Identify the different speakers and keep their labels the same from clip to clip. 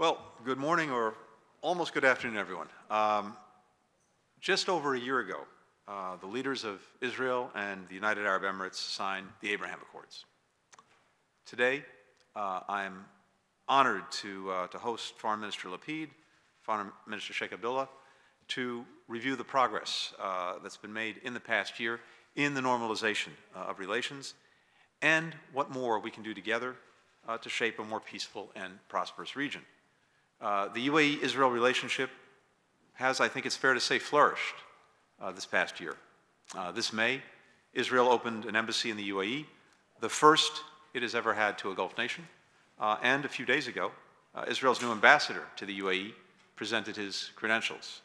Speaker 1: Well, good morning or almost good afternoon, everyone. Just over a year ago, the leaders of Israel and the United Arab Emirates signed the Abraham Accords. Today, I'm honored to host Foreign Minister Lapid, Foreign Minister Sheikh Abdullah, to review the progress that's been made in the past year in the normalization of relations and what more we can do together to shape a more peaceful and prosperous region. The UAE-Israel relationship has, I think it's fair to say, flourished this past year. This May, Israel opened an embassy in the UAE, the first it has ever had to a Gulf nation. And a few days ago, Israel's new ambassador to the UAE presented his credentials.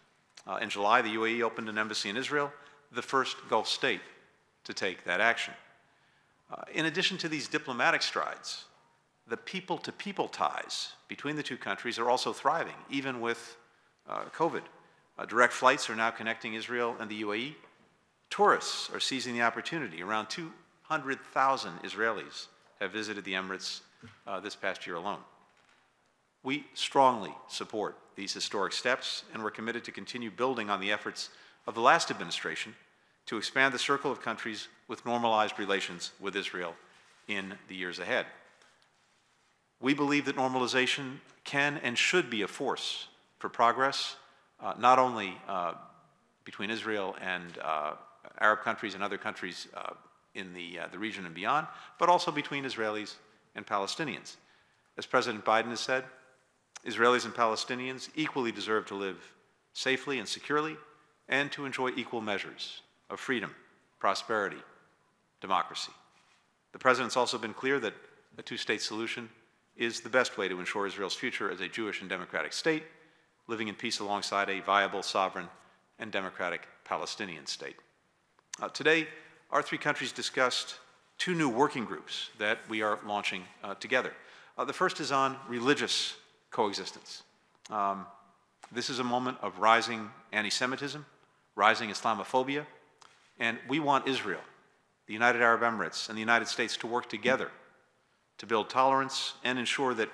Speaker 1: In July, the UAE opened an embassy in Israel, the first Gulf state to take that action. In addition to these diplomatic strides, the people-to-people ties between the two countries are also thriving, even with COVID. Direct flights are now connecting Israel and the UAE. Tourists are seizing the opportunity. Around 200,000 Israelis have visited the Emirates this past year alone. We strongly support these historic steps, and we're committed to continue building on the efforts of the last administration to expand the circle of countries with normalized relations with Israel in the years ahead. We believe that normalization can and should be a force for progress, not only between Israel and Arab countries and other countries in the region and beyond, but also between Israelis and Palestinians. As President Biden has said, Israelis and Palestinians equally deserve to live safely and securely and to enjoy equal measures of freedom, prosperity, democracy. The President's also been clear that a two-state solution is the best way to ensure Israel's future as a Jewish and democratic state, living in peace alongside a viable, sovereign, and democratic Palestinian state. Today, our three countries discussed two new working groups that we are launching together. The first is on religious coexistence. This is a moment of rising anti-Semitism, rising Islamophobia, and we want Israel, the United Arab Emirates, and the United States to work together to build tolerance and ensure that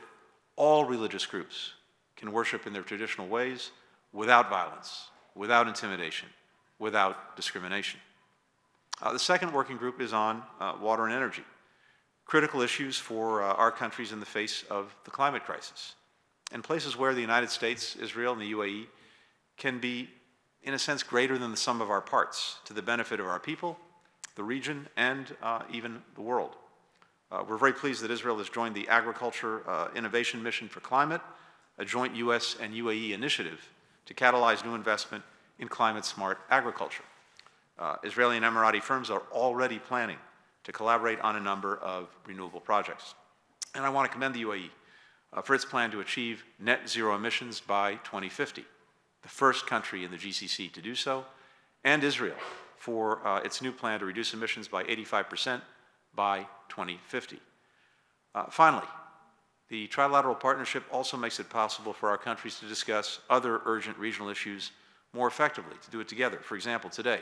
Speaker 1: all religious groups can worship in their traditional ways without violence, without intimidation, without discrimination. The second working group is on water and energy, critical issues for our countries in the face of the climate crisis, and places where the United States, Israel, and the UAE can be, in a sense, greater than the sum of our parts to the benefit of our people, the region, and even the world. We're very pleased that Israel has joined the Agriculture Innovation Mission for Climate, a joint U.S. and UAE initiative to catalyze new investment in climate-smart agriculture. Israeli and Emirati firms are already planning to collaborate on a number of renewable projects. And I want to commend the UAE for its plan to achieve net zero emissions by 2050, the first country in the GCC to do so, and Israel for its new plan to reduce emissions by 85% by 2050. Finally, the trilateral partnership also makes it possible for our countries to discuss other urgent regional issues more effectively, to do it together. For example, today,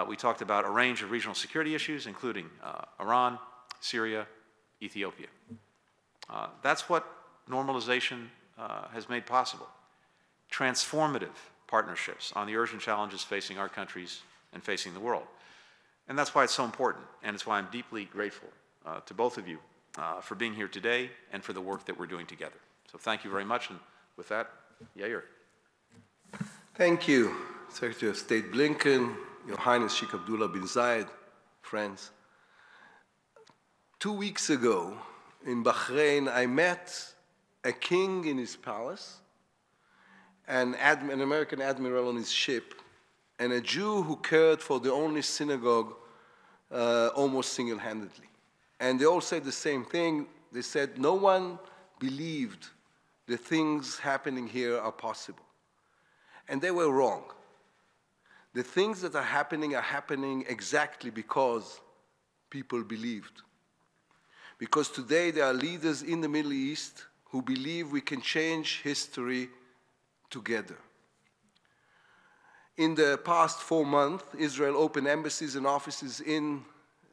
Speaker 1: we talked about a range of regional security issues, including Iran, Syria, Ethiopia. That's what normalization has made possible. Transformative partnerships on the urgent challenges facing our countries and facing the world. And that's why it's so important, and it's why I'm deeply grateful to both of you for being here today and for the work that we're doing together. So thank you very much, and with that, Yair.
Speaker 2: Thank you, Secretary of State Blinken, Your Highness Sheikh Abdullah bin Zayed, friends. 2 weeks ago in Bahrain, I met a king in his palace, an American admiral on his ship, and a Jew who cared for the only synagogue almost single-handedly. And they all said the same thing. They said, no one believed the things happening here are possible. And they were wrong. The things that are happening exactly because people believed. Because today there are leaders in the Middle East who believe we can change history together. In the past 4 months, Israel opened embassies and offices in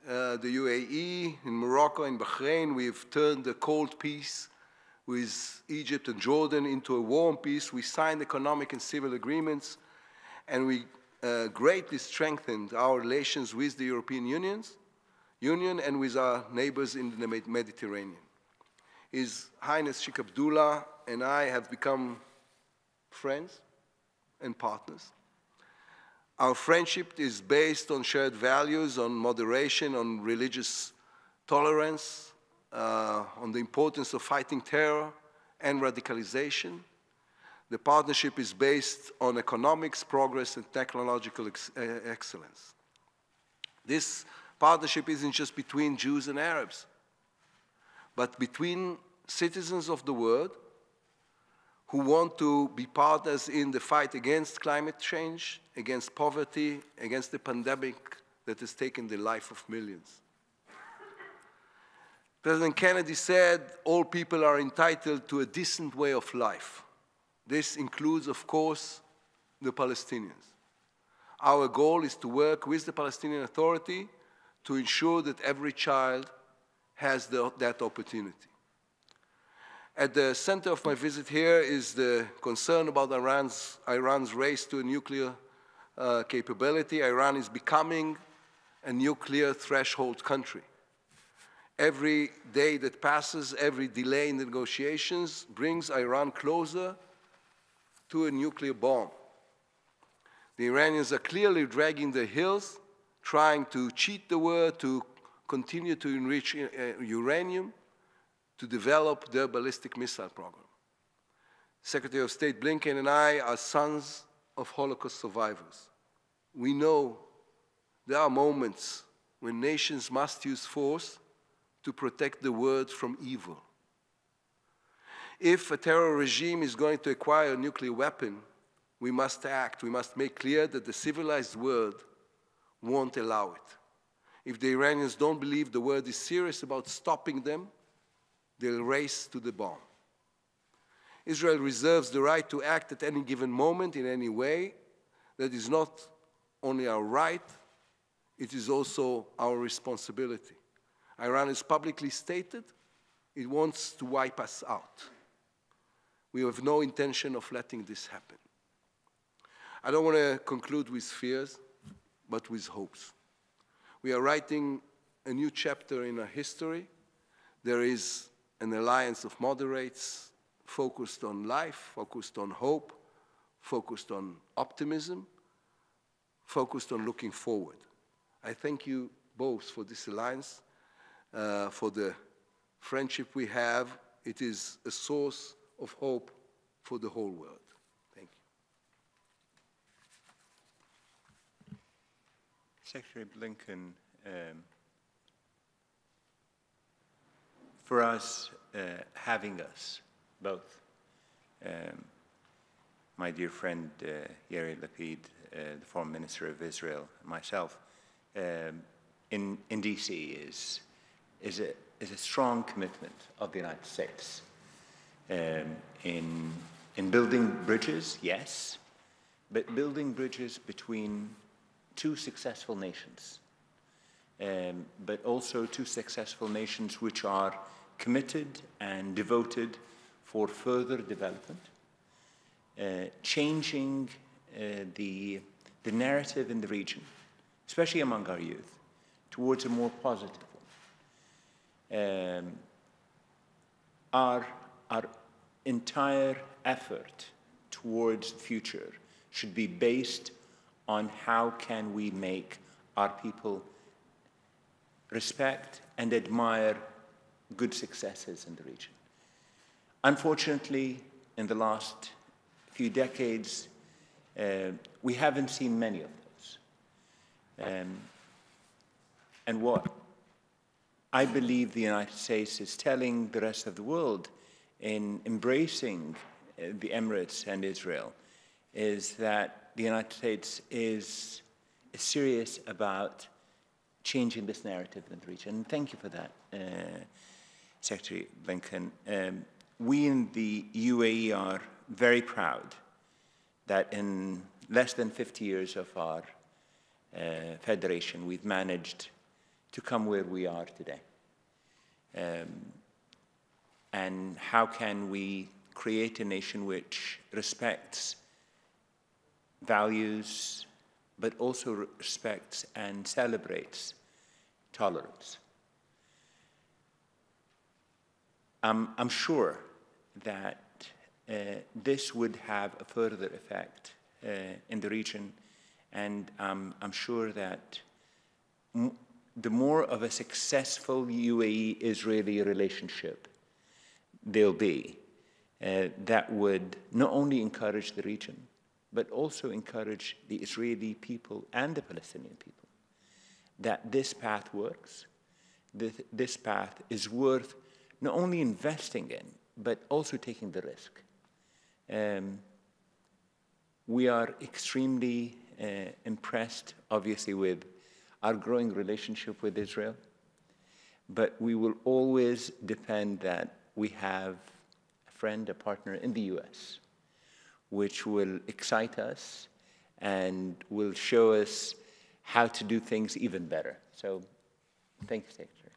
Speaker 2: the UAE, in Morocco, in Bahrain. We've turned the cold peace with Egypt and Jordan into a war and peace. We signed economic and civil agreements, and we greatly strengthened our relations with the European Union and with our neighbors in the Mediterranean. His Highness Sheikh Abdullah and I have become friends and partners. Our friendship is based on shared values, on moderation, on religious tolerance, on the importance of fighting terror and radicalization. The partnership is based on economics, progress, and technological excellence. This partnership isn't just between Jews and Arabs, but between citizens of the world who want to be partners in the fight against climate change, against poverty, against the pandemic that has taken the life of millions. President Kennedy said all people are entitled to a decent way of life. This includes, of course, the Palestinians. Our goal is to work with the Palestinian Authority to ensure that every child has that opportunity. At the center of my visit here is the concern about Iran's race to a nuclear capability. Iran is becoming a nuclear threshold country. Every day that passes, every delay in the negotiations brings Iran closer to a nuclear bomb. The Iranians are clearly dragging their heels, trying to cheat the world, to continue to enrich uranium, to develop their ballistic missile program. Secretary of State Blinken and I are sons of Holocaust survivors. We know there are moments when nations must use force to protect the world from evil. If a terror regime is going to acquire a nuclear weapon, we must act. We must make clear that the civilized world won't allow it. If the Iranians don't believe the world is serious about stopping them, they'll race to the bomb. Israel reserves the right to act at any given moment in any way. That is not only our right, it is also our responsibility. Iran has publicly stated it wants to wipe us out. We have no intention of letting this happen. I don't want to conclude with fears, but with hopes. We are writing a new chapter in our history. There is an alliance of moderates focused on life, focused on hope, focused on optimism, focused on looking forward. I thank you both for this alliance, for the friendship we have. It is a source of hope for the whole world. Thank you.
Speaker 3: Secretary Blinken, for us, having us both, my dear friend Yeltaqi, the Foreign Minister of Israel, and myself, in DC is a strong commitment of the United States in building bridges, yes, but building bridges between two successful nations, but also two successful nations which are committed and devoted for further development, changing the narrative in the region, especially among our youth, towards a more positive one. Our entire effort towards the future should be based on how can we make our people respect and admire good successes in the region. Unfortunately, in the last few decades, we haven't seen many of those. And what I believe the United States is telling the rest of the world in embracing the Emirates and Israel is that the United States is serious about changing this narrative in the region. And thank you for that, Secretary Blinken. We in the UAE are very proud that in less than 50 years of our federation, we've managed to come where we are today. and how can we create a nation which respects values, but also respects and celebrates tolerance. I'm sure that this would have a further effect in the region, and I'm sure that the more of a successful UAE-Israeli relationship there'll be, that would not only encourage the region, but also encourage the Israeli people and the Palestinian people, that this path works, this path is worth not only investing in, but also taking the risk. We are extremely impressed, obviously, with our growing relationship with Israel, but we will always depend that we have a friend, a partner in the US, which will excite us and will show us how to do things even better. So, thank you, Secretary.